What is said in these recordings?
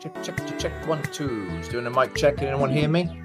Check. 1, 2. Just doing a mic check. Can anyone hear me?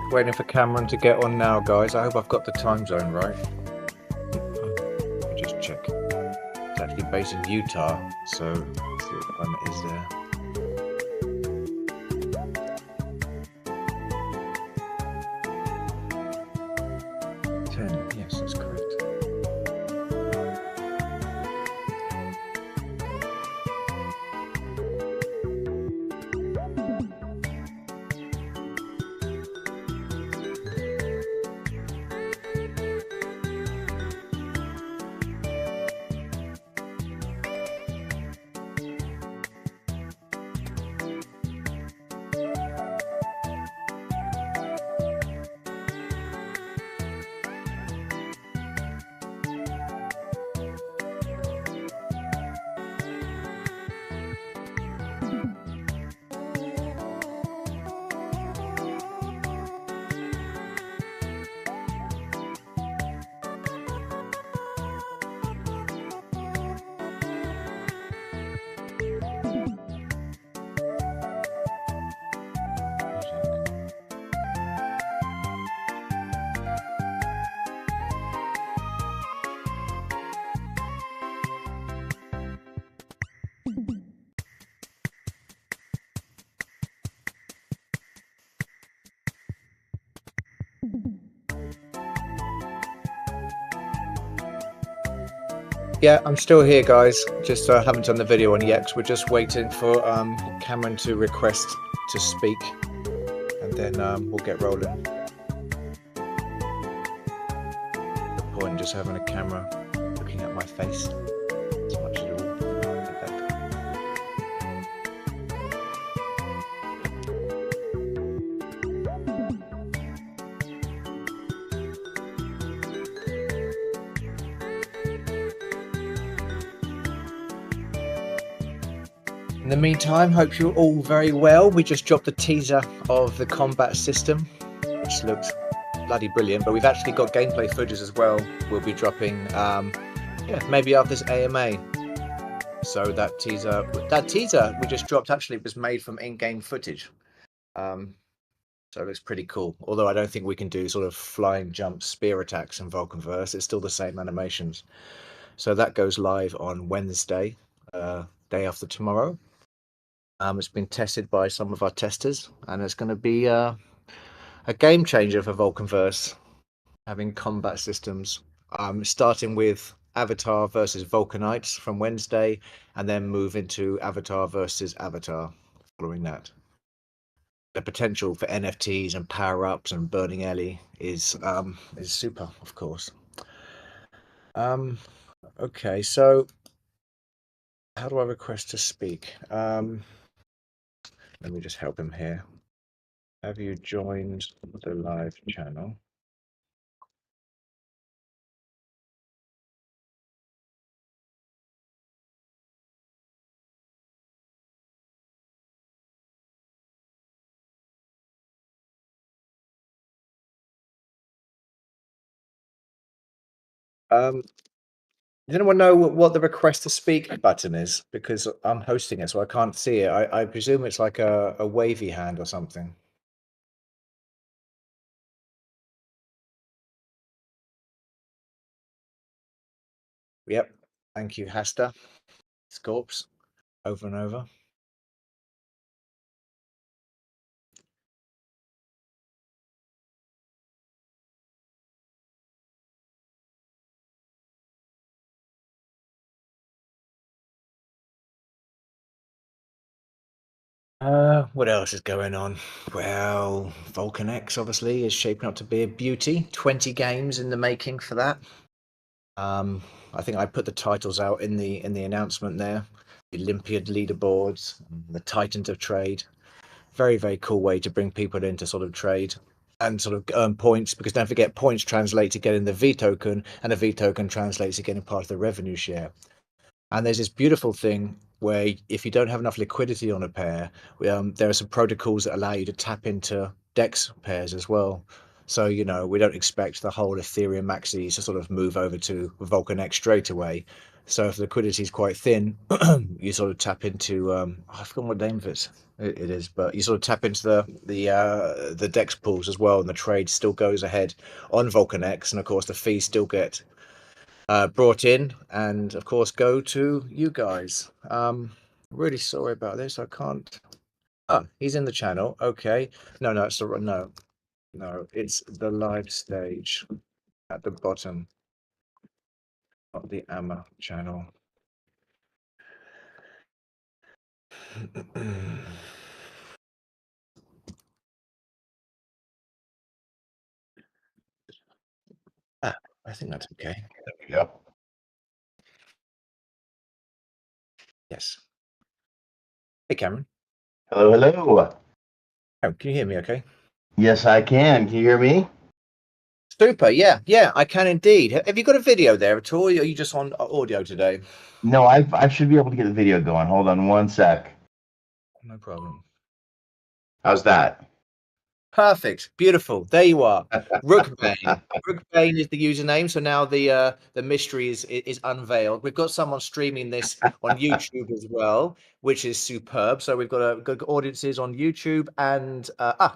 Waiting for Cameron to get on now, guys. I hope I've got the time zone right. Let me just check. It's actually based in Utah, so let's see what time it is there. 10. Yes, that's correct. Yeah, I'm still here, guys. Just haven't done the video on yet. We're just waiting for Cameron to request to speak, and then we'll get rolling. The point just having a camera looking at my face as much as all. In the meantime, hope you're all very well. We just dropped a teaser of the combat system, which looks bloody brilliant, but we've actually got gameplay footage as well. We'll be dropping, maybe after this AMA. So that teaser we just dropped actually was made from in-game footage. So it looks pretty cool. Although I don't think we can do sort of flying jump spear attacks in Vulcanverse. It's still the same animations. So that goes live on Wednesday, day after tomorrow. It's been tested by some of our testers, and it's going to be a game changer for Vulcanverse, having combat systems, starting with Avatar versus Vulcanites from Wednesday, and then move into Avatar versus Avatar following that. The potential for NFTs and power-ups and Burning Ellie is super, of course. Okay, so how do I request to speak? Let me just help him here. Have you joined the live channel? Does anyone know what the request to speak button is? Because I'm hosting it, so I can't see it. I presume it's like a wavy hand or something. Yep. Thank you, Hasta. Scorps. Over and over. What else is going on? Well, Vulcan X obviously is shaping up to be a beauty. 20 games in the making for that. I think I put the titles out in the announcement there. The Olympiad leaderboards, the Titans of Trade. Very, very cool way to bring people in to sort of trade and sort of earn points, because don't forget, points translate to getting the V token, and a V token translates to getting part of the revenue share. And there's this beautiful thing where if you don't have enough liquidity on a pair, there are some protocols that allow you to tap into DEX pairs as well. So, we don't expect the whole Ethereum maxis to sort of move over to Vulcan X straight away. So if the liquidity is quite thin, you sort of tap into I forgot what name of it is, but you sort of tap into the DEX pools as well, and the trade still goes ahead on Vulcan X, and of course the fees still get brought in, and of course go to you guys. Really sorry about this. I can't. Oh, he's in the channel. Okay. No, it's the no, it's the live stage at the bottom, not the AMA channel. I think that's okay. There we go. Yes. Hey, Cameron. Hello, hello. Oh, can you hear me okay? Yes, I can. Can you hear me? Super. Yeah, I can indeed. Have you got a video there at all? Or are you just on audio today? No, I should be able to get the video going. Hold on one sec. No problem. How's that? Perfect. Beautiful. There you are. Rookbane. Rookbane is the username. So now the mystery is unveiled. We've got someone streaming this on YouTube as well, which is superb. So we've got good audiences on YouTube and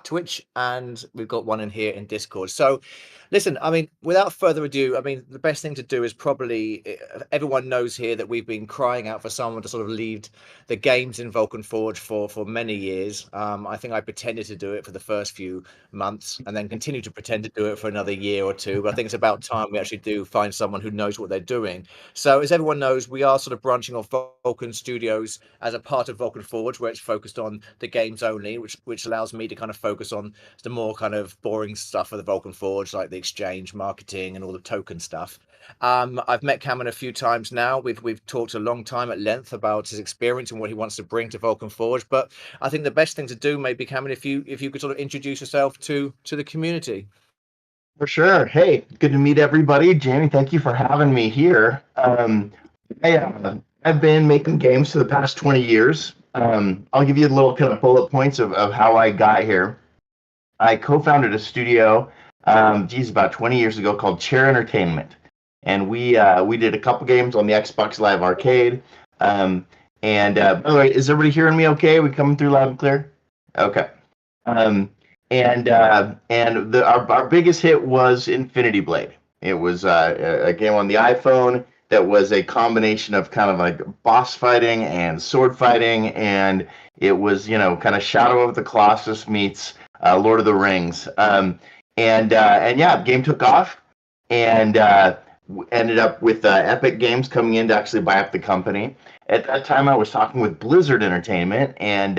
Twitch, and we've got one in here in Discord. So listen, I mean, without further ado, I mean, the best thing to do is probably everyone knows here that we've been crying out for someone to sort of lead the games in Vulcan Forge for many years. I think I pretended to do it for the first few months and then continue to pretend to do it for another year or two. But I think it's about time we actually do find someone who knows what they're doing. So as everyone knows, we are sort of branching off Vulcan Studios as a part of Vulcan Forge, where it's focused on the games only, which allows me to kind of focus on the more kind of boring stuff of the Vulcan Forge, like the exchange, marketing, and all the token stuff. I've met Cameron a few times now. We've talked a long time at length about his experience and what he wants to bring to Vulcan Forge. But I think the best thing to do, maybe Cameron, if you could sort of introduce yourself to the community. For sure. Hey, good to meet everybody. Jamie, thank you for having me here. I've been making games for the past 20 years. I'll give you a little kind of bullet points of how I got here. I co-founded a studio, about 20 years ago called Chair Entertainment. And we did a couple games on the Xbox Live Arcade. By the way, is everybody hearing me okay? Are we coming through loud and clear? Okay. Our biggest hit was Infinity Blade. It was a game on the iPhone that was a combination of kind of like boss fighting and sword fighting, and it was kind of Shadow of the Colossus meets Lord of the Rings. The game took off, and ended up with Epic Games coming in to actually buy up the company. At that time, I was talking with Blizzard Entertainment, and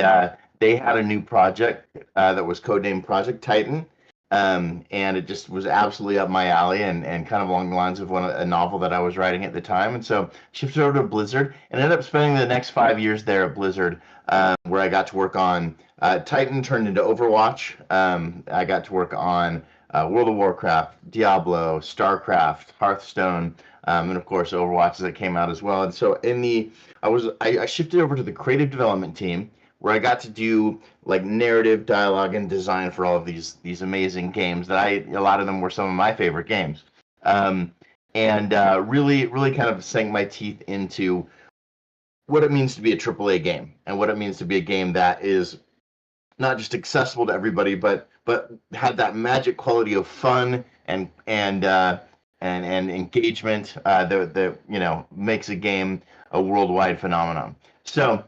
they had a new project that was codenamed Project Titan, and it just was absolutely up my alley and kind of along the lines of a novel that I was writing at the time. And so shifted over to Blizzard and ended up spending the next 5 years there at Blizzard, where I got to work on Titan turned into Overwatch. I got to work on World of Warcraft, Diablo, StarCraft, Hearthstone, and of course Overwatch that came out as well. And so I shifted over to the creative development team, where I got to do like narrative, dialogue, and design for all of these amazing games a lot of them were some of my favorite games. Really kind of sank my teeth into what it means to be a AAA game and what it means to be a game that is not just accessible to everybody, but had that magic quality of fun and engagement that makes a game a worldwide phenomenon. So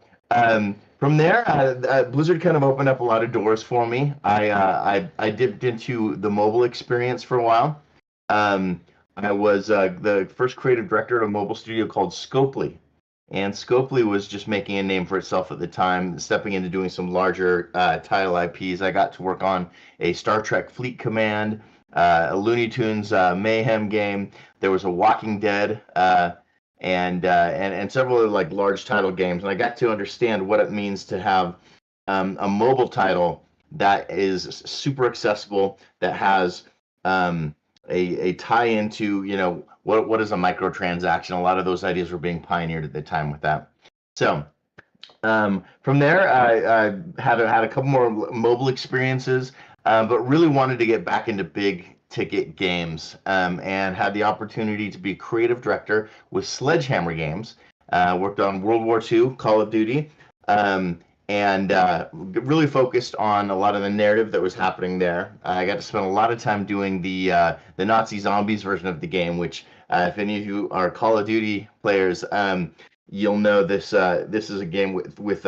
from there, Blizzard kind of opened up a lot of doors for me. I dipped into the mobile experience for a while. I was the first creative director at a mobile studio called Scopely. And Scopely was just making a name for itself at the time, stepping into doing some larger title IPs. I got to work on a Star Trek Fleet Command, a Looney Tunes Mayhem game. There was a Walking Dead, and several other like large title games. And I got to understand what it means to have a mobile title that is super accessible, that has a tie into what is a microtransaction. A lot of those ideas were being pioneered at the time with that. So from there, I had a couple more mobile experiences. but really wanted to get back into big ticket games, and had the opportunity to be creative director with Sledgehammer Games. Worked on World War II, Call of Duty, um, and really focused on a lot of the narrative that was happening there. I got to spend a lot of time doing the Nazi zombies version of the game, which if any of you are Call of Duty players, you'll know this. This is a game with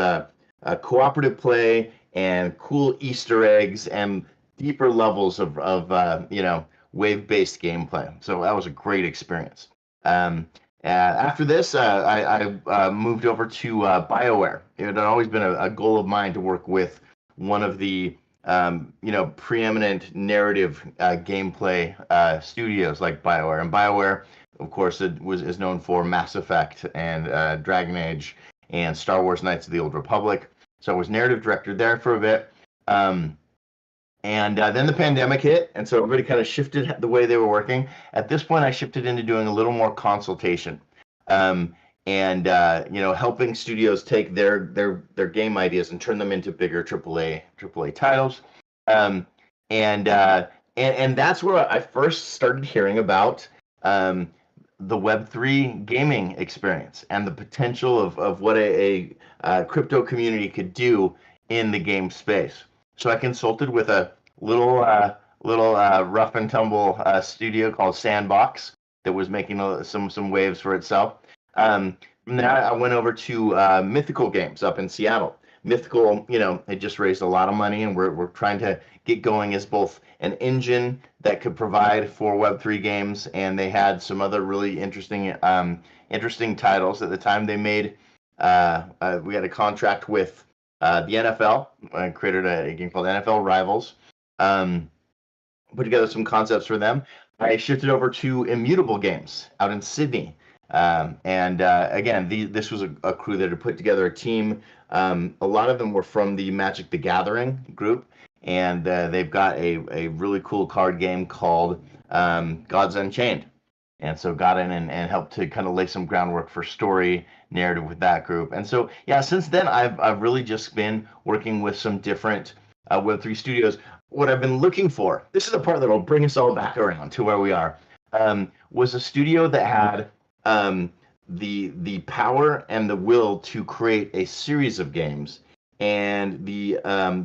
cooperative play and cool Easter eggs and deeper levels of wave-based gameplay. So that was a great experience. After this, I moved over to BioWare. It had always been a goal of mine to work with one of the preeminent narrative gameplay studios like BioWare. And BioWare, of course, is known for Mass Effect and Dragon Age and Star Wars: Knights of the Old Republic. So I was narrative director there for a bit. And then the pandemic hit, and so everybody kind of shifted the way they were working. At this point, I shifted into doing a little more consultation, and helping studios take their game ideas and turn them into bigger AAA titles. And that's where I first started hearing about the Web3 gaming experience and the potential of what a crypto community could do in the game space. So I consulted with a little rough and tumble studio called Sandbox that was making some waves for itself. From there, I went over to Mythical Games up in Seattle. Mythical, they just raised a lot of money, and we're trying to get going as both an engine that could provide for Web3 games, and they had some other really interesting titles at the time. They made we had a contract with the NFL. I created a game called NFL Rivals. Put together some concepts for them. I shifted over to Immutable Games out in Sydney. Again, this was a crew that had put together a team. A lot of them were from the Magic the Gathering group, and they've got a really cool card game called Gods Unchained. And so got in and helped to kind of lay some groundwork for story narrative with that group. And so, yeah, since then, I've really just been working with some different Web3 studios. What I've been looking for, this is the part that will bring us all back around to where we are, was a studio that had the power and the will to create a series of games, and the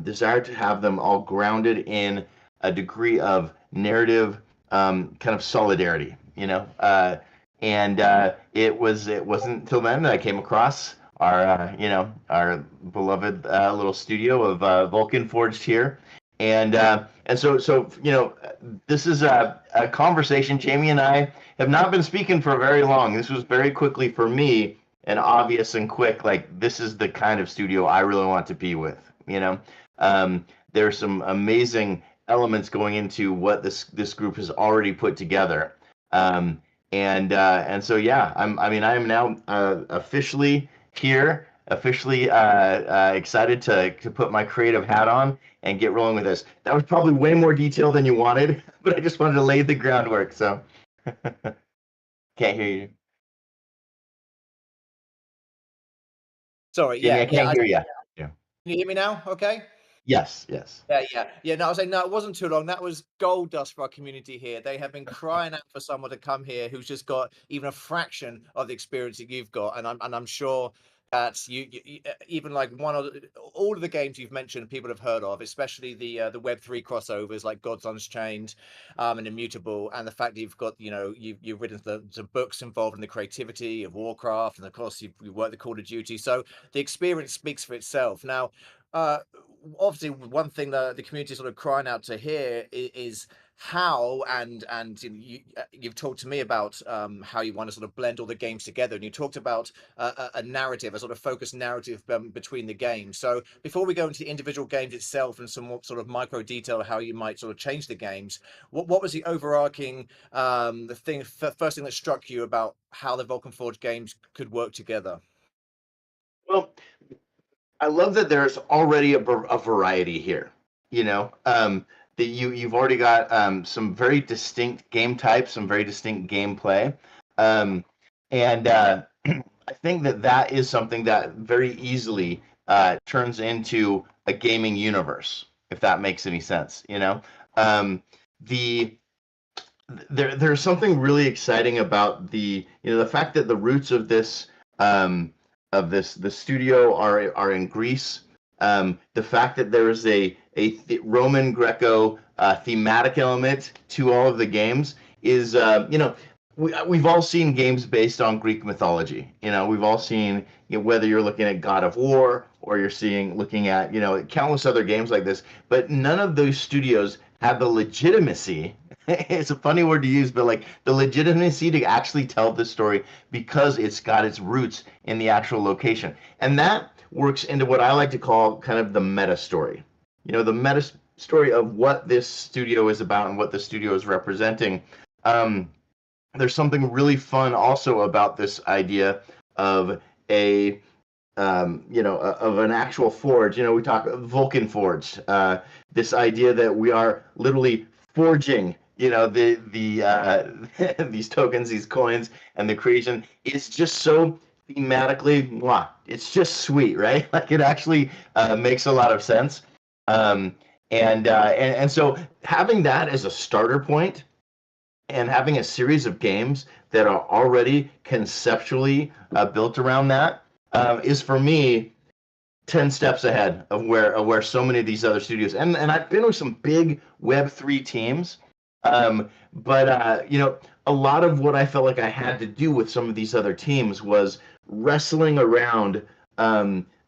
desire to have them all grounded in a degree of narrative kind of solidarity. It wasn't until then that I came across our beloved little studio of Vulcan forged here. And so this is a conversation. Jamie and I have not been speaking for very long. This was very quickly for me and obvious and quick. Like, this is the kind of studio I really want to be with. There's some amazing elements going into what this group has already put together. And so yeah, I am now officially here, officially excited to put my creative hat on and get rolling with this. That was probably way more detail than you wanted, but I just wanted to lay the groundwork. So can't hear you. Sorry, Jamie, yeah, I can't hear you. Yeah. Can you hear me now? Okay. Yes. Yeah. No, I was saying, no, it wasn't too long. That was gold dust for our community here. They have been crying out for someone to come here who's just got even a fraction of the experience that you've got, and I'm sure that you even like all of the games you've mentioned, people have heard of, especially the Web3 crossovers like Gods Unchained, and Immutable, and the fact that you've got you've written some books involved in the creativity of Warcraft, and of course you work the Call of Duty. So the experience speaks for itself. Now, obviously one thing that the community is sort of crying out to hear is how, and you've talked to me about how you want to sort of blend all the games together, and you talked about a narrative, a sort of focused narrative between the games. So before we go into the individual games itself and some more sort of micro detail how you might sort of change the games, what was the overarching first thing that struck you about how the Vulcan Forge games could work together? Well, I love that there's already a variety here. That you've already got some very distinct game types, some very distinct gameplay, and I think that is something that very easily turns into a gaming universe. if that makes any sense. Um, the there's something really exciting about the fact that the roots of the studio are in Greece. The fact that there is a Roman Greco thematic element to all of the games is we've all seen games based on Greek mythology. We've all seen, whether you're looking at God of War or you're looking at countless other games like this, but none of those studios have the legitimacy. It's a funny word to use, but like the legitimacy to actually tell this story because it's got its roots in the actual location. And that works into what I like to call kind of the meta story. The meta story of what this studio is about and what the studio is representing. There's something really fun also about this idea of of an actual forge. We talk Vulcan forge. This idea that we are literally forging, these tokens, these coins, and the creation is just so thematically, it's just sweet, right? Like it actually makes a lot of sense. And so having that as a starter point and having a series of games that are already conceptually built around that is for me 10 steps ahead of where so many of these other studios, and I've been with some big Web3 teams, but a lot of what I felt like I had to do with some of these other teams was wrestling around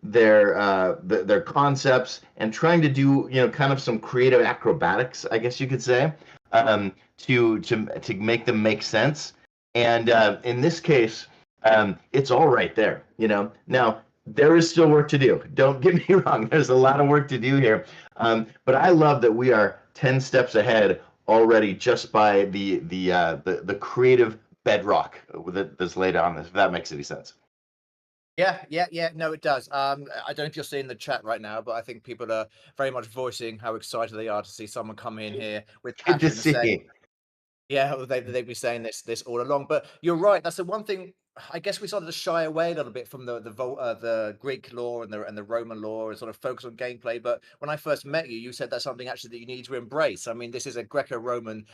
their concepts and trying to do kind of some creative acrobatics, I guess you could say, to make them make sense. And in this case, it's all right there. Now there is still work to do. Don't get me wrong. There's a lot of work to do here. But I love that we are 10 steps ahead already just by the creative bedrock that's laid on this, if that makes any sense. Yeah. No, it does. I don't know if you're seeing the chat right now, but I think people are very much voicing how excited they are to see someone come in here with Good to passion and saying, see. yeah, well, they've been saying this all along. But you're right. That's the one thing. I guess we started to shy away a little bit from the Greek lore and the Roman lore and sort of focus on gameplay. But when I first met you, you said that's something actually that you need to embrace. I mean, this is a Greco-Roman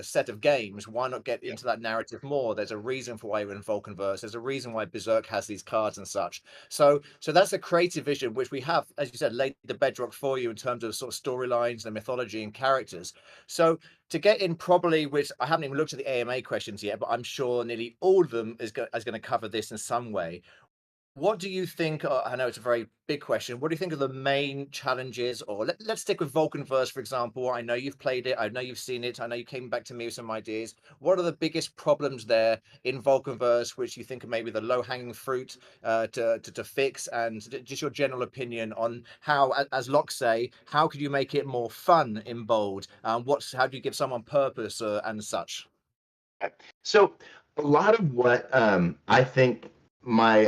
set of games. Why not get into that narrative more? There's a reason for why you're in Vulcanverse. There's a reason why Berserk has these cards and such. So that's a creative vision which we have, as you said, laid the bedrock for you in terms of sort of storylines and mythology and characters. So to get in probably, which I haven't even looked at the AMA questions yet, but I'm sure nearly all of them is going to cover this in some way. What do you think? I know it's a very big question. What do you think are the main challenges? Or let's stick with Vulcanverse, for example. I know you've played it. I know you've seen it. I know you came back to me with some ideas. What are the biggest problems there in Vulcanverse, which you think are maybe the low-hanging fruit to fix? And just your general opinion on how, as Locke say, how could you make it more fun in Bold? How do you give someone purpose and such? So a lot of what I think my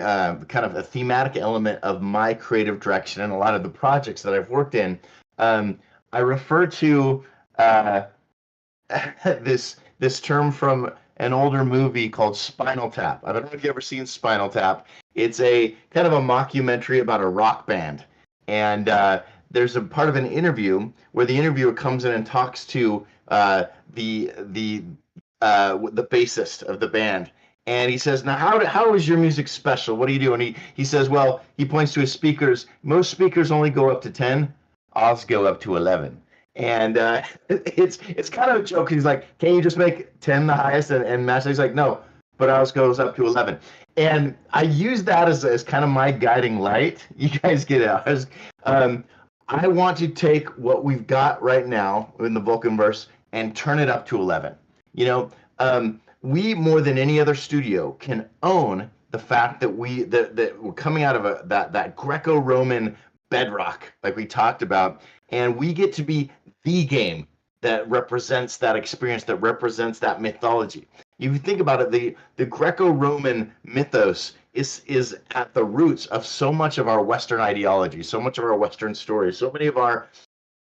kind of a thematic element of my creative direction and a lot of the projects that I've worked in, I refer to this term from an older movie called Spinal Tap. I don't know if you've ever seen Spinal Tap. It's a kind of a mockumentary about a rock band, and there's a part of an interview where the interviewer comes in and talks to the bassist of the band, and he says, "Now, how is your music special? What do you do?" And he says, "Well," he points to his speakers. "Most speakers only go up to 10. Ours go up to 11." And it's kind of a joke. He's like, "Can you just make 10 the highest and match?" He's like, "No, but ours goes up to 11." And I use that as kind of my guiding light. You guys get it. I want to take what we've got right now in the Vulcanverse and turn it up to 11. We more than any other studio can own the fact that we're coming out of that Greco-Roman bedrock, like we talked about, and we get to be the game that represents that experience, that represents that mythology. If you think about it, the Greco-Roman mythos is at the roots of so much of our Western ideology, so much of our Western stories, so many of our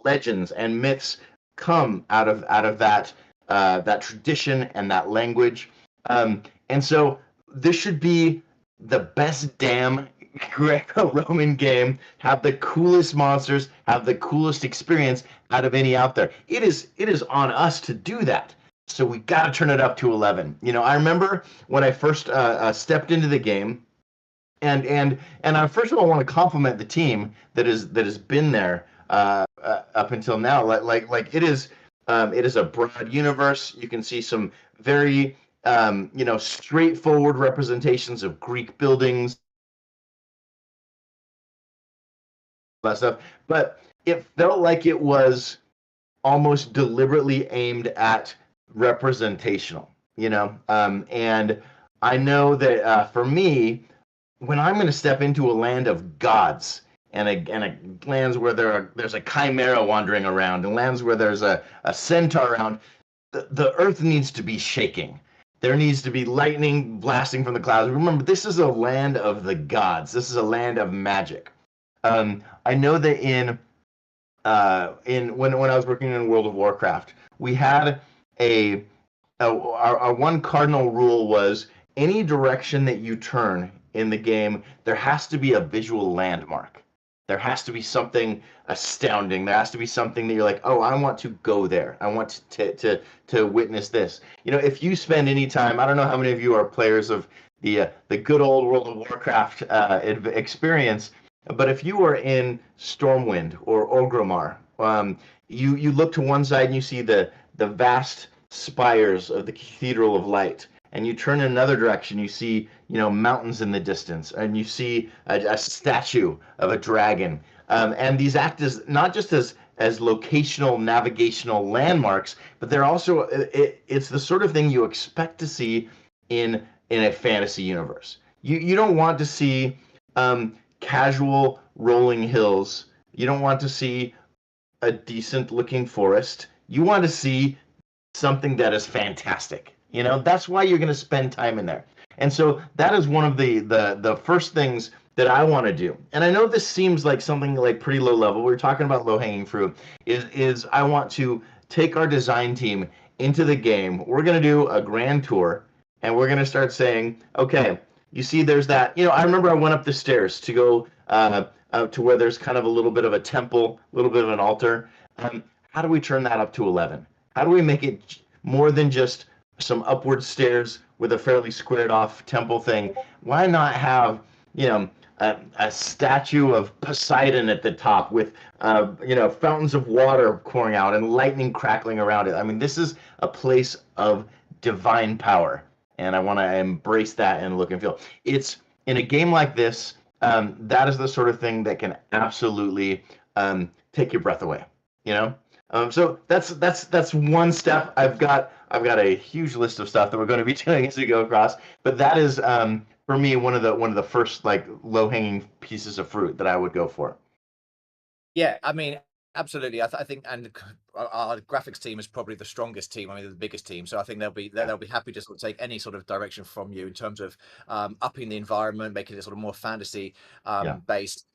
legends and myths come out of that tradition and that language. And so this should be the best damn Greco-Roman game, have the coolest monsters, have the coolest experience out of any out there. It is on us to do that. So we got to turn it up to 11. I remember when I first stepped into the game, and I first of all want to compliment the team that has been there up until now. Like it is a broad universe. You can see some very straightforward representations of Greek buildings, that stuff. But it felt like it was almost deliberately aimed at representational, and I know that for me, when I'm going to step into a land of gods and lands where there's a chimera wandering around and lands where there's a centaur around, the earth needs to be shaking. There needs to be lightning blasting from the clouds. Remember, this is a land of the gods. This is a land of magic. I know that when I was working in World of Warcraft, we had our one cardinal rule was any direction that you turn in the game, there has to be a visual landmark. There has to be something astounding. There has to be something that you're like, oh, I want to go there. I want to witness this. If you spend any time, I don't know how many of you are players of the good old World of Warcraft experience, but if you are in Stormwind or Orgrimmar, you look to one side and you see the vast spires of the Cathedral of Light, and you turn in another direction, you see mountains in the distance, and you see a statue of a dragon, and these act as not just as locational navigational landmarks, but they're also it's the sort of thing you expect to see in a fantasy universe. You don't want to see casual rolling hills. You don't want to see a decent looking forest. You want to see something that is fantastic. That's why you're going to spend time in there. And so that is one of the first things that I want to do. And I know this seems like something like pretty low level. We're talking about low hanging fruit. Is I want to take our design team into the game. We're going to do a grand tour, and we're going to start saying, okay, you see, there's that. I remember I went up the stairs to go to where there's kind of a little bit of a temple, a little bit of an altar. How do we turn that up to 11? How do we make it more than just some upward stairs with a fairly squared off temple thing? Why not have a statue of Poseidon at the top with fountains of water pouring out and lightning crackling around it? I mean, this is a place of divine power, and I want to embrace that and look and feel. It's in a game like this. That is the sort of thing that can absolutely take your breath away. So that's one step. I've got a huge list of stuff that we're going to be doing as we go across, but that is for me one of the first like low hanging pieces of fruit that I would go for. Yeah, I mean, absolutely. I think, and our graphics team is probably the strongest team. I mean, they're the biggest team, so I think they'll be happy to sort of take any sort of direction from you in terms of upping the environment, making it sort of more fantasy based.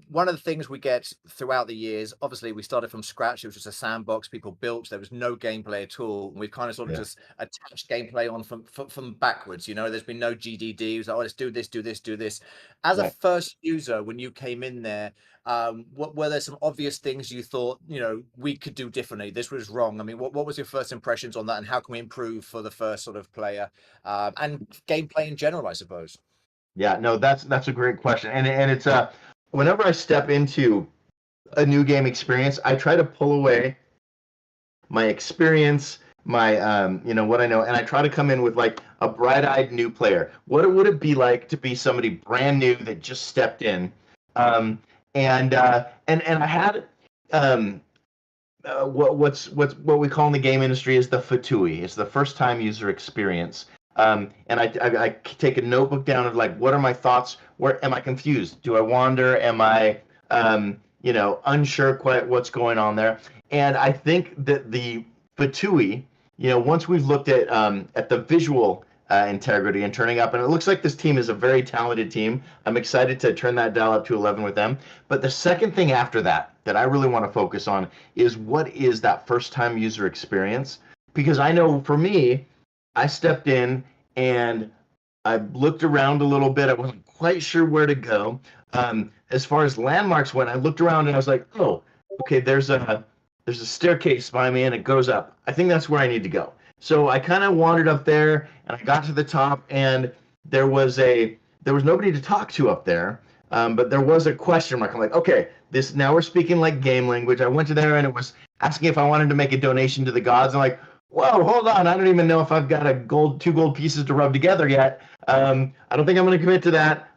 One of the things we get throughout the years, obviously, we started from scratch. It was just a sandbox people built. There was no gameplay at all. And we've kind of sort of just attached gameplay on from backwards. There's been no GDD. It was like, oh, let's do this, do this, do this. As a first user, when you came in there, what were there some obvious things you thought, we could do differently? This was wrong. I mean, what was your first impressions on that, and how can we improve for the first sort of player and gameplay in general, I suppose? Yeah, no, that's a great question, and it's whenever I step into a new game experience, I try to pull away my experience, my what I know, and I try to come in with like a bright-eyed new player. What would it be like to be somebody brand new that just stepped in? And I had what we call in the game industry is the FTUI. It's the first time user experience. And I take a notebook down of like, what are my thoughts? Where am I confused? Do I wander? Am I unsure quite what's going on there? And I think that the FTUI, once we've looked at the visual integrity and turning up, and it looks like this team is a very talented team. I'm excited to turn that dial up to 11 with them. But the second thing after that I really want to focus on is what is that first time user experience? Because I know for me, I stepped in and I looked around a little bit. I wasn't quite sure where to go. As far as landmarks went, I looked around and I was like, oh, okay, there's a staircase by me and it goes up. I think that's where I need to go. So I kind of wandered up there and I got to the top and there was nobody to talk to up there. But there was a question mark. I'm like, okay, this now we're speaking like game language. I went to there and it was asking if I wanted to make a donation to the gods. I'm like, whoa, hold on. I don't even know if I've got two gold pieces to rub together yet. I don't think I'm going to commit to that.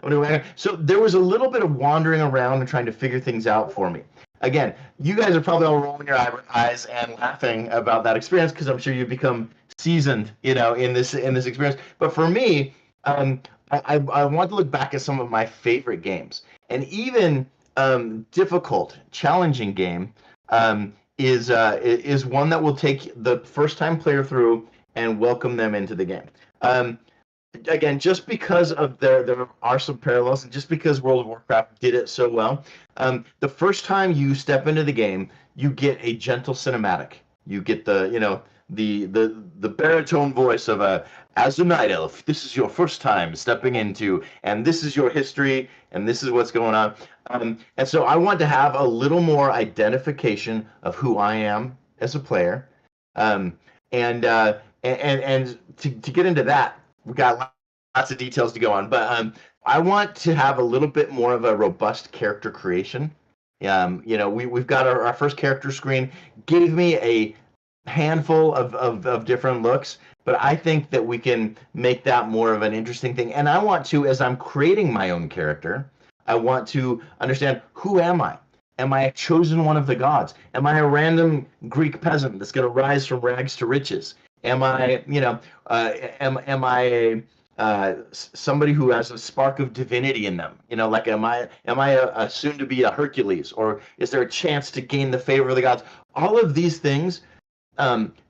So there was a little bit of wandering around and trying to figure things out for me. Again, you guys are probably all rolling your eyes and laughing about that experience because I'm sure you've become seasoned, in this experience. But for me, I want to look back at some of my favorite games, and even difficult, challenging game is one that will take the first time player through and welcome them into the game. Again, just because of there are some parallels, and just because World of Warcraft did it so well, the first time you step into the game, you get a gentle cinematic. You get the baritone voice of as a night elf, this is your first time stepping into, and this is your history, and this is what's going on. And so I want to have a little more identification of who I am as a player, and to get into that, we got lots of details to go on, but I want to have a little bit more of a robust character creation. We've got our first character screen, gave me a handful of different looks, but I think that we can make that more of an interesting thing. And I want to, as I'm creating my own character, I want to understand, who am I? Am I a chosen one of the gods? Am I a random Greek peasant that's going to rise from rags to riches? Am I, am I somebody who has a spark of divinity in them? Like, am I a soon to be a Hercules, or is there a chance to gain the favor of the gods? All of these things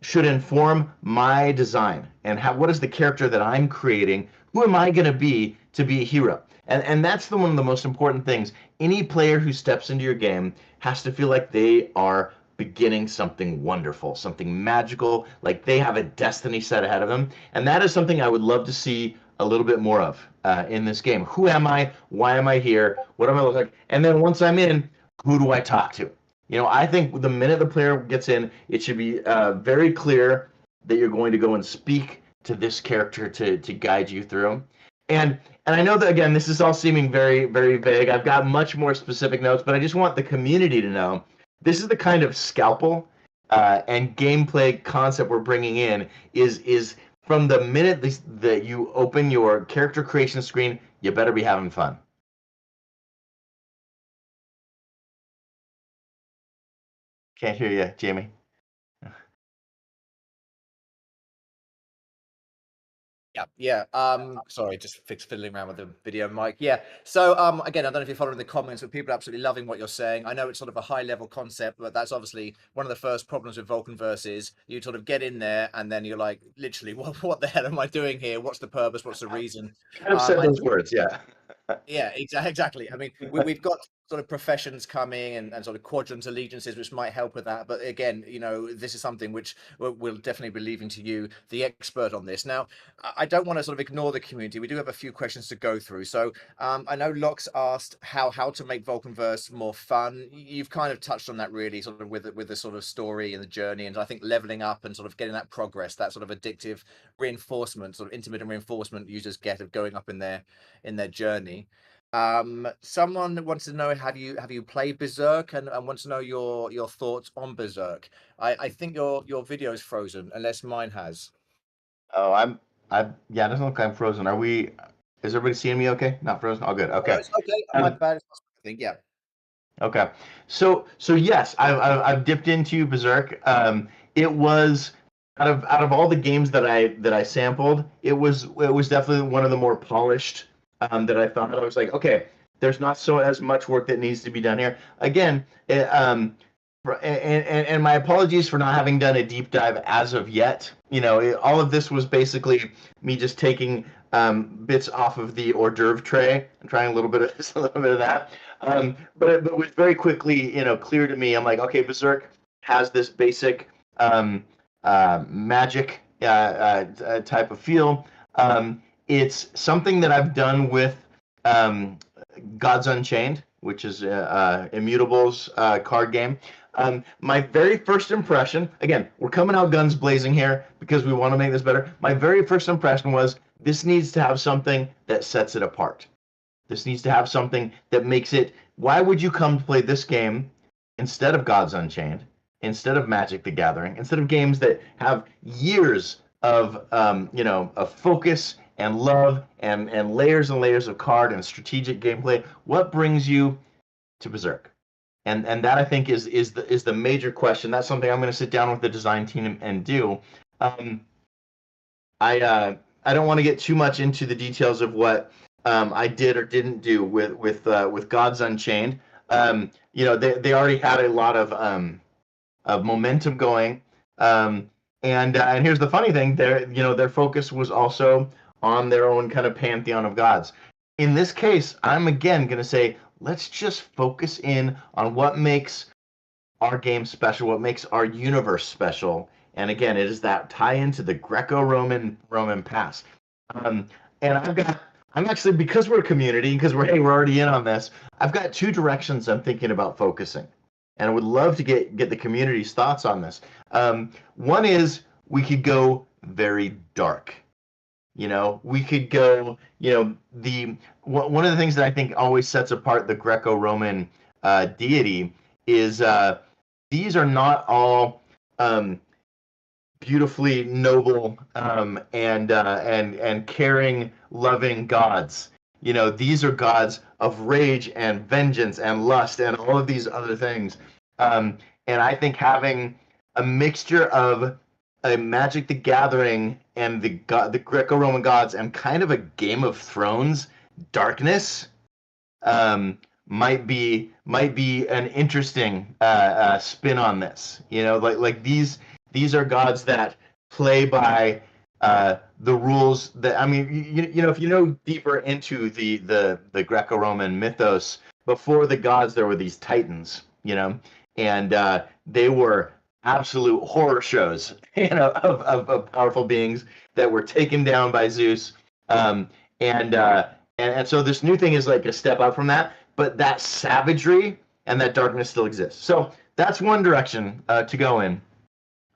should inform my design and what is the character that I'm creating? Who am I going to be a hero? And that's one of the most important things. Any player who steps into your game has to feel like they are beginning something wonderful, something magical, like they have a destiny set ahead of them. And that is something I would love to see a little bit more of in this game. Who am I? Why am I here? What am I looking like? And then once I'm in, who do I talk to? I think the minute the player gets in, it should be very clear that you're going to go and speak to this character to guide you through. And I know that, again, this is all seeming very, very vague. I've got much more specific notes, but I just want the community to know this is the kind of scalpel and gameplay concept we're bringing in is from the minute that you open your character creation screen, you better be having fun. Can't hear you, Jamie. Yeah. Sorry, just fiddling around with the video mic. Yeah. So, again, I don't know if you're following the comments, but people are absolutely loving what you're saying. I know it's sort of a high level concept, but that's obviously one of the first problems with Vulcanverse is you sort of get in there and then you're like, literally, what the hell am I doing here? What's the purpose? What's the reason? Kind of said those words, yeah. Yeah, exactly. I mean, we've got sort of professions coming and sort of quadrant allegiances, which might help with that. But again, this is something which we'll definitely be leaving to you, the expert on this. Now, I don't want to sort of ignore the community. We do have a few questions to go through. So I know Locke's asked how to make Vulcanverse more fun. You've kind of touched on that really, sort of with the sort of story and the journey, and I think leveling up and sort of getting that progress, that sort of addictive reinforcement, sort of intermittent reinforcement users get of going up in their journey. Someone wants to know, have you played Berserk and wants to know your thoughts on Berserk. I think your video is frozen unless mine has. Oh, yeah, it doesn't look like I'm frozen. Is everybody seeing me okay? Not frozen? All good. Oh, Okay. it's okay. My bad. I think, yeah. Okay. So yes, I've dipped into Berserk. It was out of all the games that I sampled, it was definitely one of the more polished that I thought. I was like, okay, there's not as much work that needs to be done here. Again, and my apologies for not having done a deep dive as of yet. All of this was basically me just taking bits off of the hors d'oeuvre tray and trying a little bit of that. But it was very quickly, clear to me. I'm like, okay, Berserk has this basic magic type of feel, It's something that I've done with um, Gods Unchained, which is Immutable's card game. My very first impression, again, we're coming out guns blazing here because we want to make this better. My very first impression was this needs to have something that sets it apart. This needs to have something that makes it. Why would you come to play this game instead of Gods Unchained, instead of Magic the Gathering, instead of games that have years of of focus and love and layers of card and strategic gameplay? What brings you to Berserk? And that I think is the major question. That's something I'm going to sit down with the design team and do. Um, I don't want to get too much into the details of what I did or didn't do with Gods Unchained. They already had a lot of momentum going, and here's the funny thing: their focus was also on their own kind of pantheon of gods. In this case, I'm again going to say let's just focus in on what makes our game special, what makes our universe special. And again, it is that tie into the Greco-Roman past. Um, and I'm actually, because we're a community, because we're already in on this, I've got two directions I'm thinking about focusing. And I would love to get the community's thoughts on this. One is we could go very dark. We could go, one of the things that I think always sets apart the Greco-Roman deity is these are not all beautifully noble and caring, loving gods. These are gods of rage and vengeance and lust and all of these other things. And I think having a mixture of a Magic the Gathering and the Greco-Roman gods and kind of a Game of Thrones darkness might be an interesting spin on this. Like these are gods that play by the rules that, I mean, if you know deeper into the Greco-Roman mythos, before the gods there were these titans, and they were absolute horror shows, of powerful beings that were taken down by Zeus. And so this new thing is like a step up from that, but that savagery and that darkness still exists. So that's one direction to go in.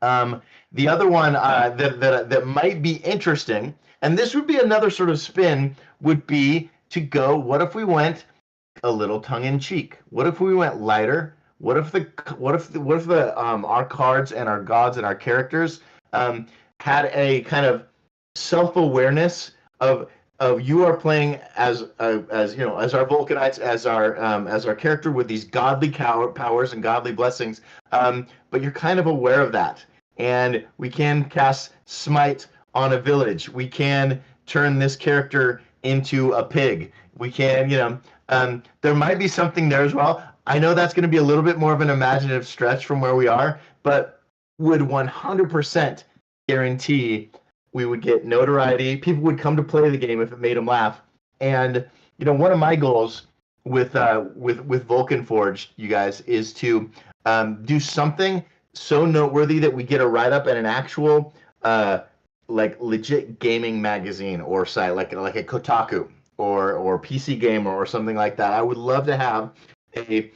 The other one that might be interesting, and this would be another sort of spin, would be to go, what if we went a little tongue in cheek? What if we went lighter? What if our cards and our gods and our characters had a kind of self-awareness of you are playing as our Vulcanites, as our character with these godly powers and godly blessings, but you're kind of aware of that. And we can cast Smite on a village. We can turn this character into a pig. We can, there might be something there as well. I know that's going to be a little bit more of an imaginative stretch from where we are, but would 100% guarantee we would get notoriety. People would come to play the game if it made them laugh. And one of my goals with Vulcan Forged, you guys, is to do something so noteworthy that we get a write-up in an actual like legit gaming magazine or site, like a Kotaku or PC Gamer or something like that. I would love to have a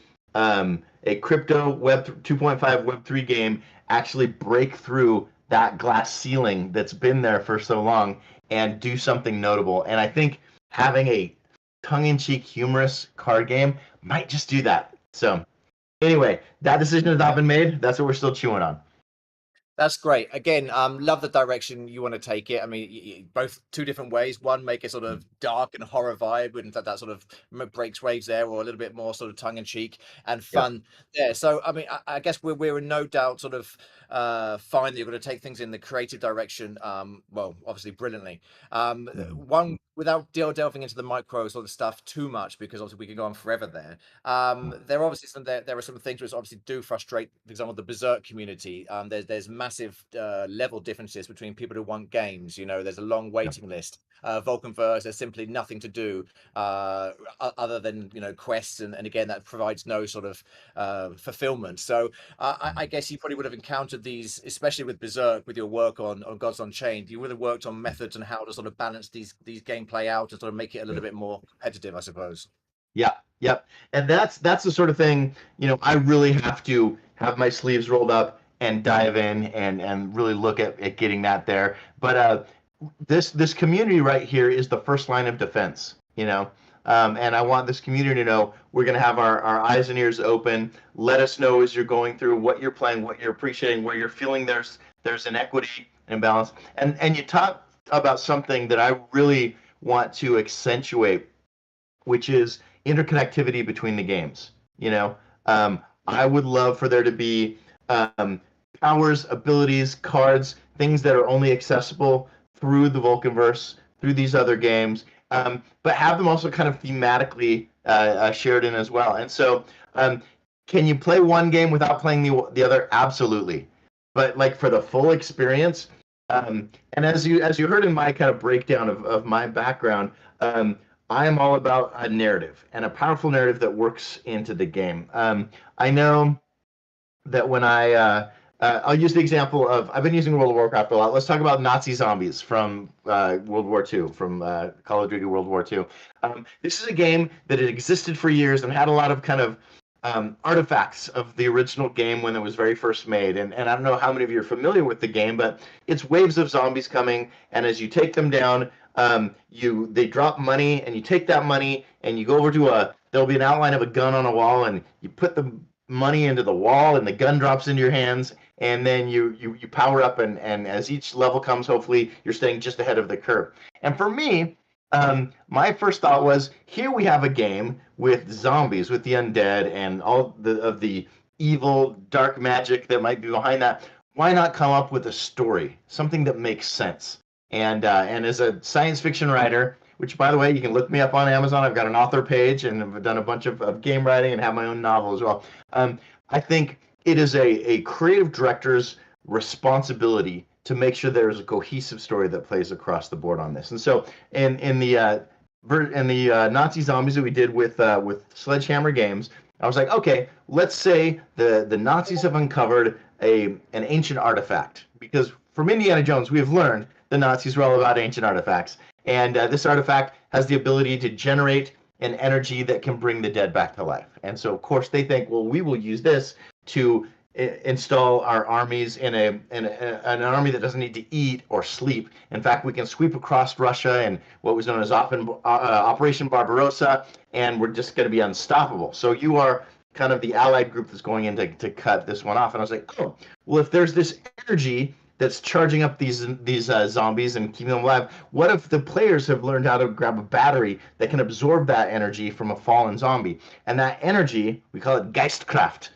crypto Web 2.5 Web 3 game actually break through that glass ceiling that's been there for so long and do something notable. And I think having a tongue-in-cheek humorous card game might just do that. So anyway, that decision has not been made. That's what we're still chewing on. That's great. Again, love the direction you want to take it. I mean, both two different ways. One, make a sort of dark and horror vibe, and that sort of breaks waves there, or a little bit more sort of tongue in cheek and fun there. So, I mean, I guess we're in no doubt sort of fine that you're going to take things in the creative direction. Well, obviously, brilliantly. One without delving into the micro sort of stuff too much, because obviously we could go on forever there. There are obviously there are some things which obviously do frustrate, for example, the Berserk community. There's massive level differences between people who want games. You know, there's a long waiting list. Vulcanverse, there's simply nothing to do other than, you know, quests, and again that provides no sort of fulfillment. So I guess you probably would have encountered these, especially with Berserk, with your work on Gods Unchained. You would have worked on methods and how to sort of balance these gameplay out and sort of make it a little bit more competitive, I suppose. Yeah, yep. And that's the sort of thing, you know, I really have to have my sleeves rolled up and dive in and really look at getting that there. But this community right here is the first line of defense, you know. And I want this community to know we're going to have our eyes and ears open. Let us know as you're going through what you're playing, what you're appreciating, where you're feeling there's inequity and imbalance. And you talk about something that I really want to accentuate, which is interconnectivity between the games. You know, I would love for there to be powers, abilities, cards, things that are only accessible through the Vulcanverse, through these other games, but have them also kind of thematically shared in as well. And so, can you play one game without playing the other? Absolutely. But like for the full experience, and as you heard in my kind of breakdown of my background, I am all about a narrative and a powerful narrative that works into the game. I know that when I'll use the example of, I've been using World of Warcraft a lot. Let's talk about Nazi zombies from World War II, from Call of Duty World War II. This is a game that had existed for years and had a lot of kind of artifacts of the original game when it was very first made. And I don't know how many of you are familiar with the game, but it's waves of zombies coming, and as you take them down, they drop money, and you take that money and you go over to there'll be an outline of a gun on a wall, and you put the money into the wall, and the gun drops into your hands, and then you power up, and as each level comes, hopefully you're staying just ahead of the curve. And for me, my first thought was, here we have a game with zombies, with the undead, and all of the evil dark magic that might be behind that. Why not come up with a story, something that makes sense? And as a science fiction writer, which, by the way, you can look me up on Amazon. I've got an author page, and I've done a bunch of game writing and have my own novel as well. I think it is a creative director's responsibility to make sure there's a cohesive story that plays across the board on this. And so, in the Nazi zombies that we did with Sledgehammer Games, I was like, okay, let's say the Nazis have uncovered an ancient artifact, because from Indiana Jones we have learned the Nazis were all about ancient artifacts. And this artifact has the ability to generate an energy that can bring the dead back to life. And so, of course, they think, well, we will use this to install our armies in an army that doesn't need to eat or sleep. In fact, we can sweep across Russia and what was known as Operation Barbarossa, and we're just going to be unstoppable. So you are kind of the allied group that's going in to cut this one off. And I was like, oh, well, if there's this energy that's charging up these zombies and keeping them alive, what if the players have learned how to grab a battery that can absorb that energy from a fallen zombie? And that energy, we call it Geistkraft,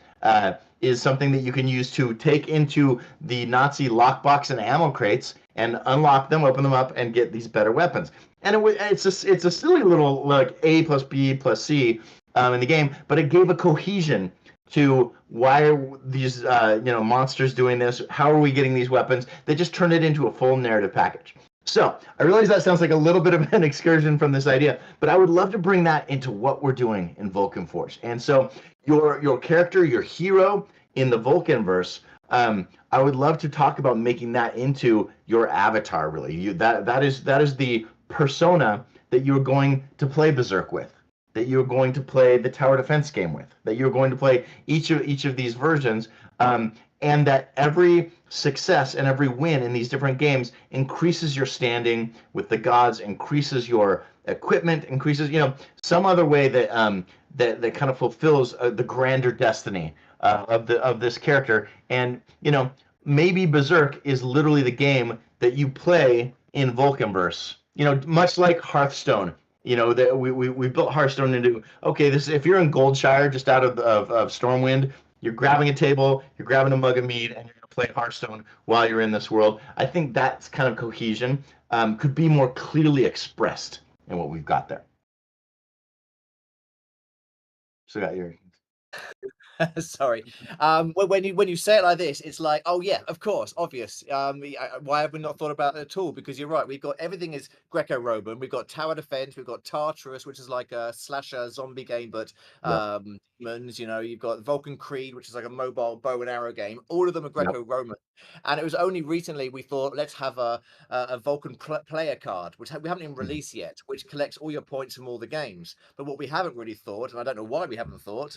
is something that you can use to take into the Nazi lockbox and ammo crates and unlock them, open them up, and get these better weapons. And it's a silly little like A plus B plus C in the game, but it gave a cohesion to why are these monsters doing this? How are we getting these weapons? They just turned it into a full narrative package. So I realize that sounds like a little bit of an excursion from this idea, but I would love to bring that into what we're doing in Vulcan Force. And so your character, your hero in the Vulcanverse, I would love to talk about making that into your avatar. Really, that is the persona that you're going to play Berserk with, that you're going to play the tower defense game with, that you're going to play each of these versions, and that every success and every win in these different games increases your standing with the gods, increases your equipment, increases some other way that that kind of fulfills the grander destiny of this character. And maybe Berserk is literally the game that you play in Vulcanverse. Much like Hearthstone. That we built Hearthstone into, okay, this, if you're in Goldshire, just out of Stormwind, you're grabbing a table, you're grabbing a mug of mead, and you're going to play Hearthstone while you're in this world. I think that kind of cohesion could be more clearly expressed and what we've got there. So got your Sorry. When you say it like this, it's like, oh yeah, of course, obvious. Why have we not thought about it at all? Because you're right, we've got everything is Greco-Roman. We've got tower defense. We've got Tartarus, which is like a slasher zombie game, but Yep. demons. You know, you've got Vulcan Creed, which is like a mobile bow and arrow game. All of them are Yep. Greco-Roman, and it was only recently we thought let's have a Vulcan player card, which we haven't even released yet, which collects all your points from all the games. But what we haven't really thought, and I don't know why we haven't thought,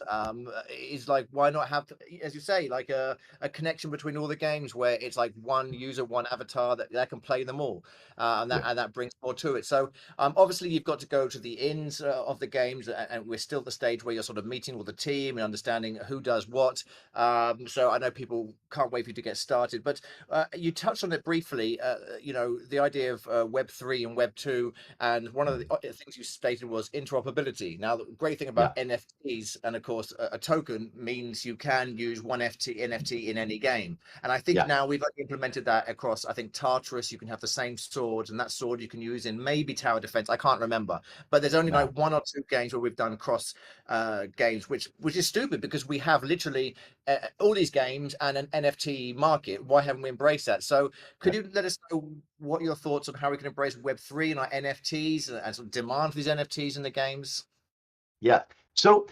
is like why not have, as you say, like a connection between all the games where it's like one user, one avatar that can play them all, and that brings more to it. So obviously you've got to go to the ins of the games, and we're still at the stage where you're sort of meeting with the team and understanding who does what. So I know people can't wait for you to get started, but you touched on it briefly. You know, the idea of Web3 and Web2, and one of the things you stated was interoperability. Now, the great thing about NFTs, and of course, a token means you can use one NFT in any game. And I think now we've implemented that across, I think, Tartarus, you can have the same sword, and that sword you can use in maybe tower defense. I can't remember, but there's only like one or two games where we've done cross games, which is stupid because we have literally all these games and an NFT market. Why haven't we embraced that? So could you let us know what your thoughts on how we can embrace Web3 and our NFTs and sort of demand for these NFTs in the games? Yeah. So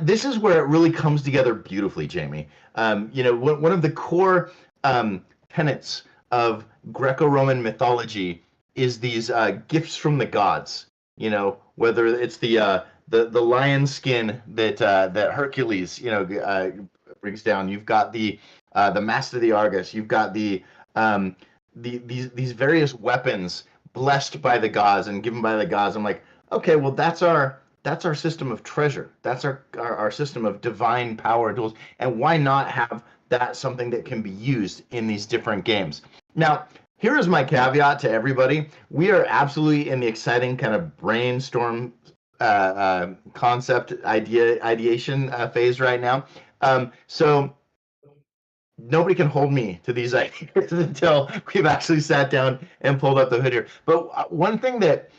this is where it really comes together beautifully, Jamie. You know, one of the core tenets of Greco-Roman mythology is these gifts from the gods. You know, whether it's the lion skin that Hercules, you know, brings down. You've got the Master of the Argus. You've got these various weapons blessed by the gods and given by the gods. I'm like, okay, well that's our system of treasure. That's our system of divine power tools. And why not have that something that can be used in these different games? Now, here is my caveat to everybody. We are absolutely in the exciting kind of brainstorm concept ideation phase right now. So nobody can hold me to these ideas until we've actually sat down and pulled up the hood here. But one thing that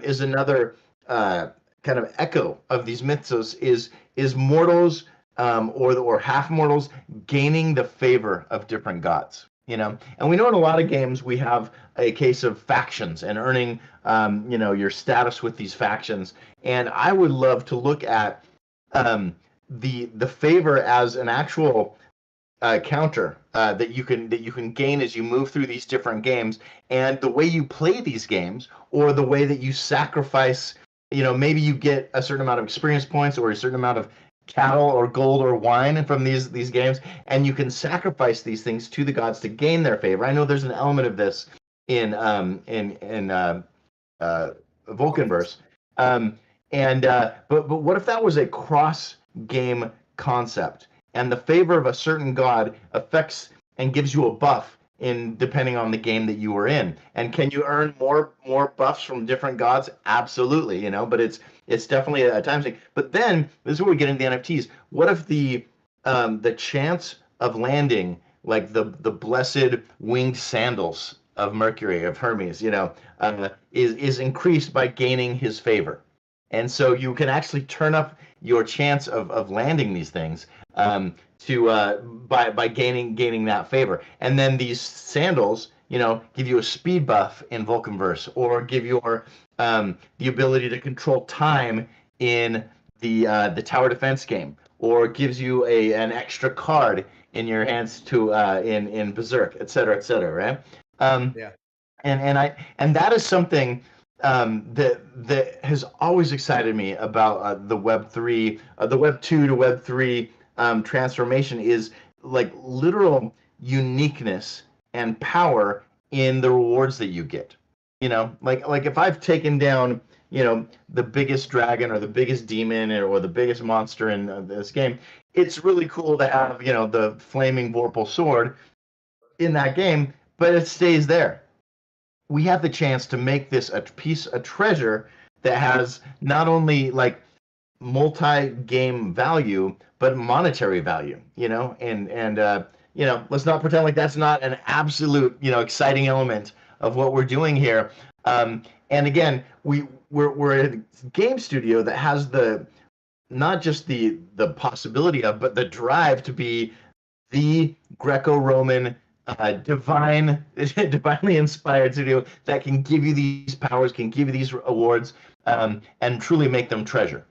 is another kind of echo of these mythos is mortals or half mortals gaining the favor of different gods. You know, and we know in a lot of games we have a case of factions and earning you know, your status with these factions. And I would love to look at the favor as an actual counter that you can gain as you move through these different games, and the way you play these games, or the way that you sacrifice. You know, maybe you get a certain amount of experience points or a certain amount of cattle or gold or wine from these games, and you can sacrifice these things to the gods to gain their favor. I know there's an element of this in Vulcanverse, but what if that was a cross game concept, and the favor of a certain god affects and gives you a buff in depending on the game that you were in? And can you earn more buffs from different gods? Absolutely, you know, but it's definitely a time thing. But then this is where we get into the NFTs. What if the chance of landing like the blessed winged sandals of Mercury, of Hermes, you know, is increased by gaining his favor? And so you can actually turn up your chance of landing these things by gaining that favor. And then these sandals, you know, give you a speed buff in Vulcanverse, or give your the ability to control time in the tower defense game, or gives you an extra card in your hands to in Berserk, et cetera, right? Yeah. And that is something that has always excited me about the Web3, the Web2 to Web3 transformation, is like literal uniqueness and power in the rewards that you get. You know, like if I've taken down, you know, the biggest dragon or the biggest demon or the biggest monster in this game, it's really cool to have, you know, the flaming Vorpal sword in that game, but it stays there. We have the chance to make this a treasure that has not only like multi-game value but monetary value, you know, and you know, let's not pretend like that's not an absolute, you know, exciting element of what we're doing here. And again, we're a game studio that has the not just the possibility of, but the drive to be the Greco-Roman divinely inspired studio that can give you these powers, can give you these awards, and truly make them treasure.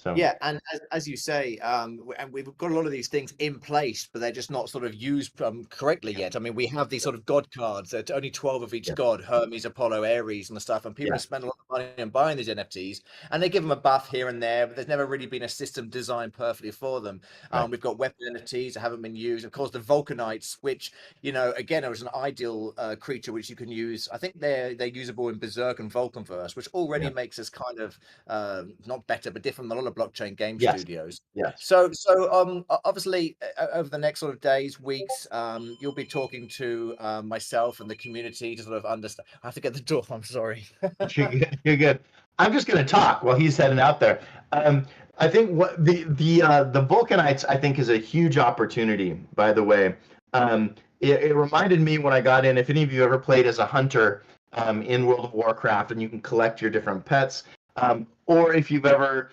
So Yeah, and as you say, and we've got a lot of these things in place, but they're just not sort of used correctly yet. I mean, we have these sort of god cards that only 12 of each yeah, god, Hermes, Apollo, Ares, and the stuff. And people yeah, have spent a lot of money on buying these NFTs, and they give them a buff here and there, but there's never really been a system designed perfectly for them. right, We've got weapon NFTs that haven't been used. Of course, the Vulcanites, which again, are an ideal creature which you can use. I think they're usable in Berserk and Vulcanverse, which already yeah, makes us kind of not better, but different than a lot of blockchain game yes, studios. yes. So obviously over the next sort of days, weeks, you'll be talking to myself and the community to sort of understand. I have to get the door. I'm sorry. You're good. You're good. I'm just going to talk while he's heading out there. I think what the Vulcanites, I think, is a huge opportunity. By the way, it reminded me when I got in. If any of you ever played as a hunter in World of Warcraft, and you can collect your different pets, or if you've ever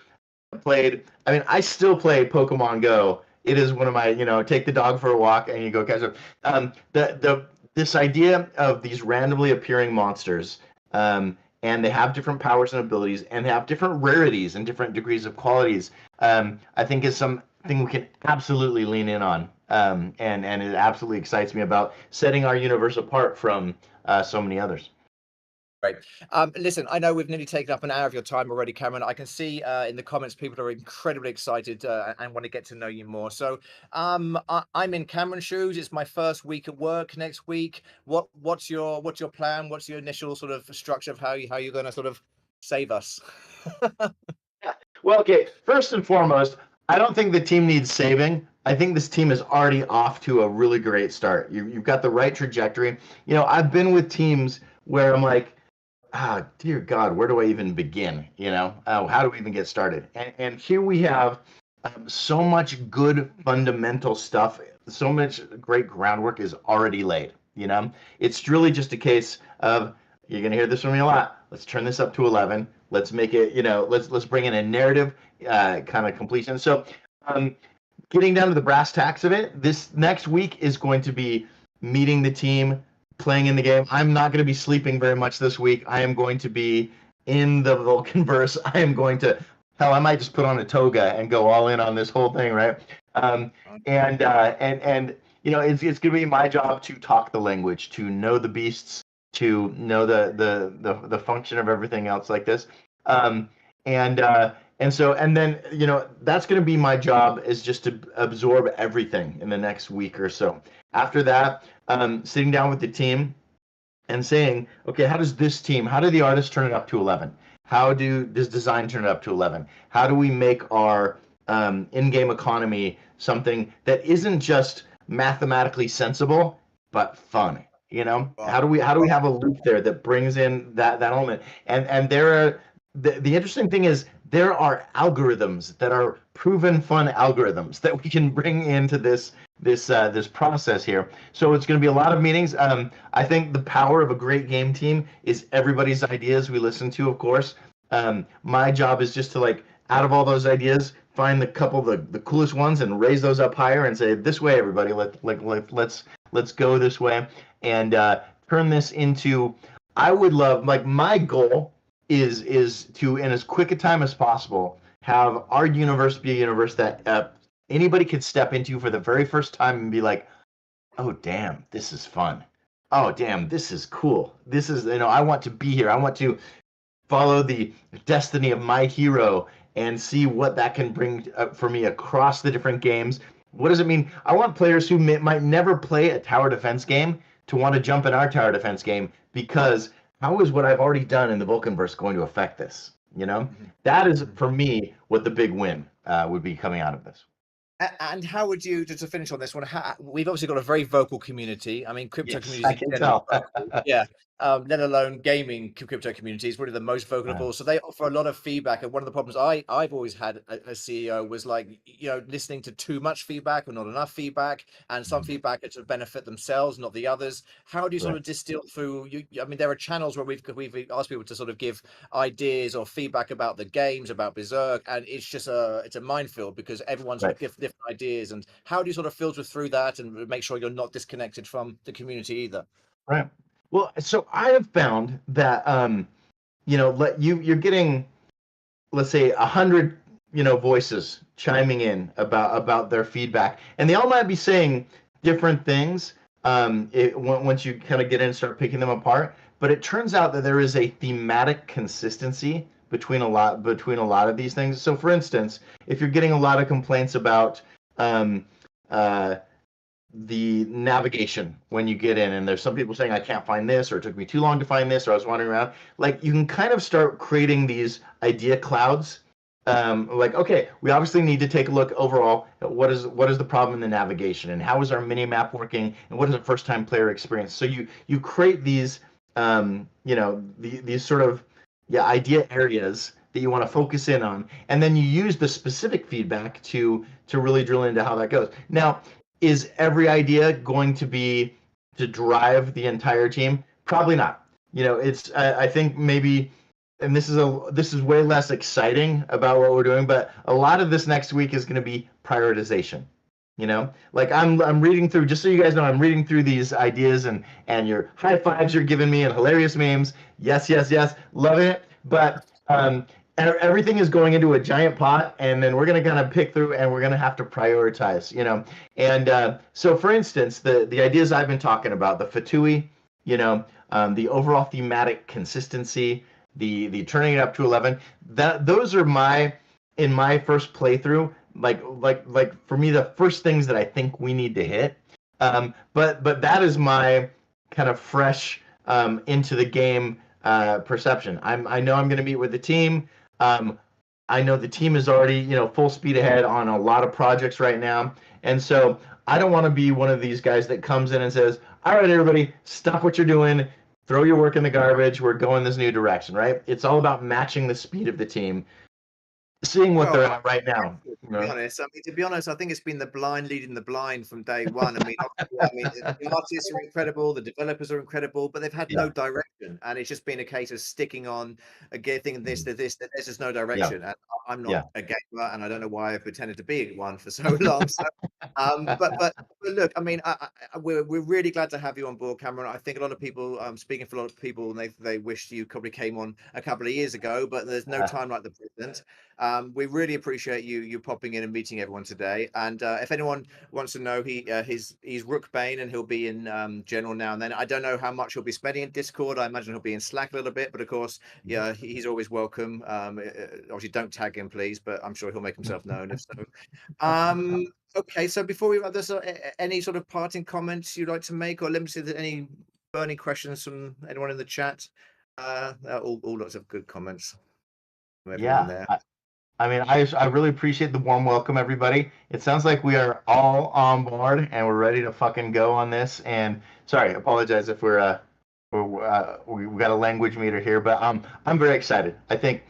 played. I mean, I still play Pokemon Go. It is one of my, take the dog for a walk and you go catch them. The this idea of these randomly appearing monsters, and they have different powers and abilities, and they have different rarities and different degrees of qualities. I think is something we can absolutely lean in on, and it absolutely excites me about setting our universe apart from so many others. Right. Listen, I know we've nearly taken up an hour of your time already, Cameron. I can see in the comments people are incredibly excited and want to get to know you more. So I'm in Cameron's shoes. It's my first week at work next week. What's your plan? What's your initial sort of structure of how you're going to sort of save us? Yeah. Well, okay. First and foremost, I don't think the team needs saving. I think this team is already off to a really great start. You've got the right trajectory. I've been with teams where I'm like, dear God, where do I even begin? How do we even get started? And here we have so much good fundamental stuff. So much great groundwork is already laid. It's really just a case of, you're going to hear this from me a lot. Let's turn this up to 11. Let's make it, let's bring in a narrative kind of completion. So getting down to the brass tacks of it, this next week is going to be meeting the team, playing in the game. I'm not going to be sleeping very much this week. I am going to be in the Vulcanverse. I am going to, hell, I might just put on a toga and go all in on this whole thing, right? And it's going to be my job to talk the language, to know the beasts, to know the function of everything else like this. And then that's going to be my job, is just to absorb everything in the next week or so. After that, sitting down with the team and saying, okay, how do the artists turn it up to 11? How does design turn it up to 11? How do we make our in-game economy something that isn't just mathematically sensible but fun? How do we have a loop there that brings in that element? And there are the interesting thing is, there are algorithms that are proven fun algorithms that we can bring into this process here. So it's going to be a lot of meetings. I think the power of a great game team is everybody's ideas we listen to, of course. My job is just to, out of all those ideas, find the couple the coolest ones and raise those up higher and say, this way, everybody, let's go this way, and turn this into, I would love, my goal is to, in as quick a time as possible, have our universe be a universe that anybody could step into for the very first time and be like, oh, damn, this is fun. Oh, damn, this is cool. This is, I want to be here. I want to follow the destiny of my hero and see what that can bring for me across the different games. What does it mean? I want players who might never play a tower defense game to want to jump in our tower defense game, because how is what I've already done in the Vulcanverse going to affect this? That is, for me, what the big win would be coming out of this. And how would you, just to finish on this one, we've obviously got a very vocal community. I mean, crypto Yes, community. I can tell. Yeah. let alone gaming crypto community, is probably the most vocal of all. So they offer a lot of feedback. And one of the problems I've always had as CEO was like, listening to too much feedback or not enough feedback, and some feedback to benefit themselves, not the others. How do you sort of distill through? I mean, there are channels where we've asked people to sort of give ideas or feedback about the games, about Berserk, and it's just it's a minefield because everyone's got different ideas. And how do you sort of filter through that and make sure you're not disconnected from the community either? Right. Well, so I have found that you're getting, let's say, 100 voices chiming in about their feedback, and they all might be saying different things. Once you kind of get in and start picking them apart, but it turns out that there is a thematic consistency between a lot of these things. So, for instance, if you're getting a lot of complaints about uh, the navigation when you get in, and there's some people saying I can't find this, or it took me too long to find this, or I was wandering around, like you can kind of start creating these idea clouds. Like, okay, we obviously need to take a look overall at what is the problem in the navigation, and how is our mini map working, and what is a first time player experience. So you create these these sort of idea areas that you want to focus in on, and then you use the specific feedback to really drill into how that goes. Now, is every idea going to be to drive the entire team? Probably not. It's I think maybe, and this is way less exciting about what we're doing, but a lot of this next week is going to be prioritization. Like I'm reading through, just so you guys know, I'm reading through these ideas, and your high fives you're giving me and hilarious memes. Yes, yes, yes, loving it. But and everything is going into a giant pot, and then we're going to kind of pick through, and we're going to have to prioritize. And so, for instance, the ideas I've been talking about, the fatui, the overall thematic consistency, the turning it up to 11, those are in my first playthrough, like for me, the first things that I think we need to hit. But that is my kind of fresh into the game perception. I know I'm going to meet with the team. I know the team is already full speed ahead on a lot of projects right now, and so I don't want to be one of these guys that comes in and says, "All right, everybody, stop what you're doing, throw your work in the garbage. We're going this new direction." Right? It's all about matching the speed of the team, seeing what they're at right now. To be honest, I think it's been the blind leading the blind from day one. I mean, the artists are incredible, the developers are incredible, but they've had no direction, and it's just been a case of sticking on a thing, this to this. There's just no direction, and I'm not a gamer, and I don't know why I pretended to be one for so long. So, but look, I mean, we're really glad to have you on board, Cameron. I think a lot of people, speaking for a lot of people, and they wished you probably came on a couple of years ago, but there's no time like the present. We really appreciate you popping in and meeting everyone today. And if anyone wants to know, he's Rookbane, and he'll be in general now and then. I don't know how much he'll be spending in Discord. I imagine he'll be in Slack a little bit, but of course, he's always welcome. Obviously, don't tag him, please, but I'm sure he'll make himself known if so. Okay, so before we wrap this up, any sort of parting comments you'd like to make, or limited any burning questions from anyone in the chat? All lots of good comments from everyone there. I mean, I really appreciate the warm welcome, everybody. It sounds like we are all on board and we're ready to fucking go on this. And sorry, apologize if we got a language meter here, but I'm very excited. I think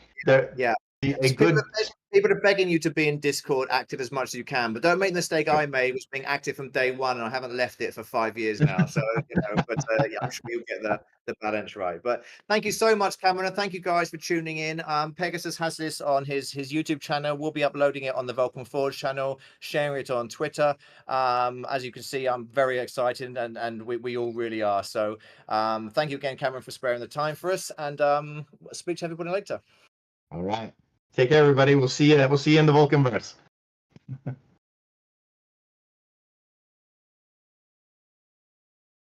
people are begging you to be in Discord, active as much as you can, but don't make the mistake I made, was being active from day one, and I haven't left it for 5 years now. So I'm sure you'll get the balance right. But thank you so much, Cameron, and thank you guys for tuning in. Pegasus has this on his YouTube channel. We'll be uploading it on the Vulcan Forge channel, sharing it on Twitter. As you can see, I'm very excited, and we all really are. So thank you again, Cameron, for sparing the time for us, and speak to everybody later. All right. Take care, everybody. We'll see you. We'll see you in the Vulcanverse.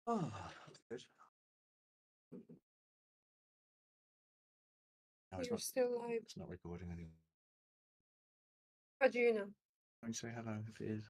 Oh, that's good. No, You're still live. It's not recording anymore. How do you know? Can you say hello if it is?